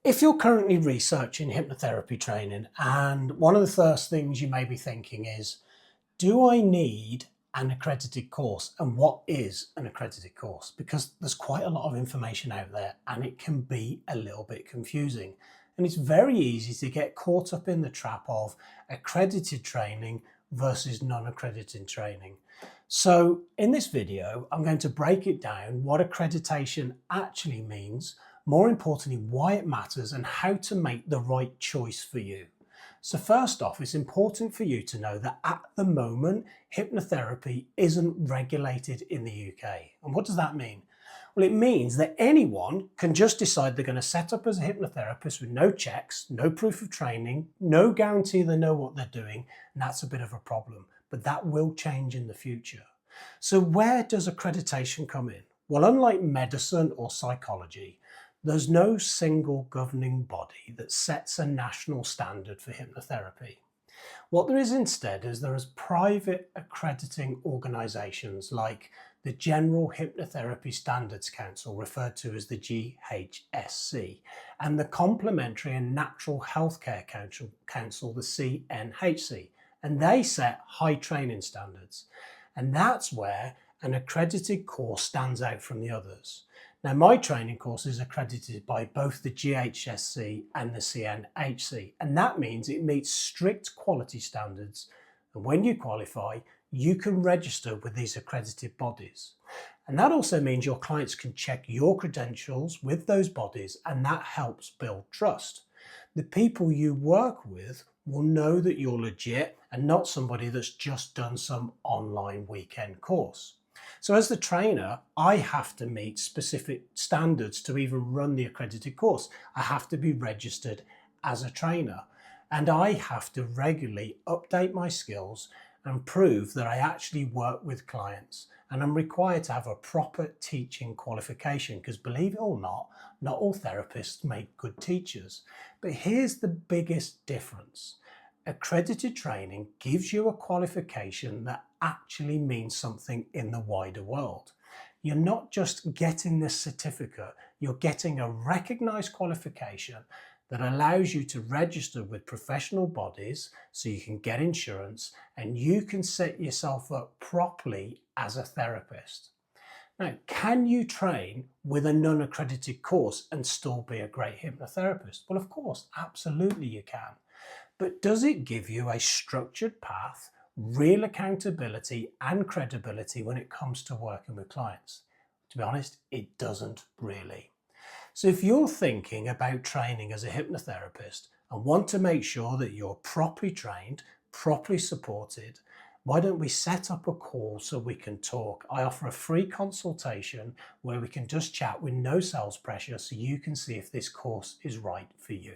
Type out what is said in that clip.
If you're currently researching hypnotherapy training, and one of the first things you may be thinking is, do I need an accredited course? And what is an accredited course? Because there's quite a lot of information out there and it can be a little bit confusing. And it's very easy to get caught up in the trap of accredited training versus non-accredited training. So in this video, I'm going to break it down, what accreditation actually means, more importantly, why it matters and how to make the right choice for you. So first off, it's important for you to know that at the moment, hypnotherapy isn't regulated in the UK. And what does that mean? Well, it means that anyone can just decide they're going to set up as a hypnotherapist with no checks, no proof of training, no guarantee they know what they're doing, and that's a bit of a problem. But that will change in the future. So where does accreditation come in? Well, unlike medicine or psychology, there's no single governing body that sets a national standard for hypnotherapy. What there is instead is there is private accrediting organisations like the General Hypnotherapy Standards Council, referred to as the GHSC, and the Complementary and Natural Healthcare Council, the CNHC, and they set high training standards. And that's where an accredited course stands out from the others. Now, my training course is accredited by both the GHSC and the CNHC, and that means it meets strict quality standards. And when you qualify, you can register with these accredited bodies. And that also means your clients can check your credentials with those bodies, and that helps build trust. The people you work with will know that you're legit and not somebody that's just done some online weekend course. So as the trainer, I have to meet specific standards to even run the accredited course. I have to be registered as a trainer, and I have to regularly update my skills and prove that I actually work with clients. And I'm required to have a proper teaching qualification because, believe it or not all therapists make good teachers. But here's the biggest difference. Accredited training gives you a qualification that actually means something in the wider world. You're not just getting this certificate, you're getting a recognised qualification that allows you to register with professional bodies so you can get insurance and you can set yourself up properly as a therapist. Now, can you train with a non-accredited course and still be a great hypnotherapist? Well, of course, absolutely you can. But does it give you a structured path, real accountability and credibility when it comes to working with clients? To be honest, it doesn't really. So if you're thinking about training as a hypnotherapist and want to make sure that you're properly trained, properly supported, why don't we set up a call so we can talk? I offer a free consultation where we can just chat with no sales pressure so you can see if this course is right for you.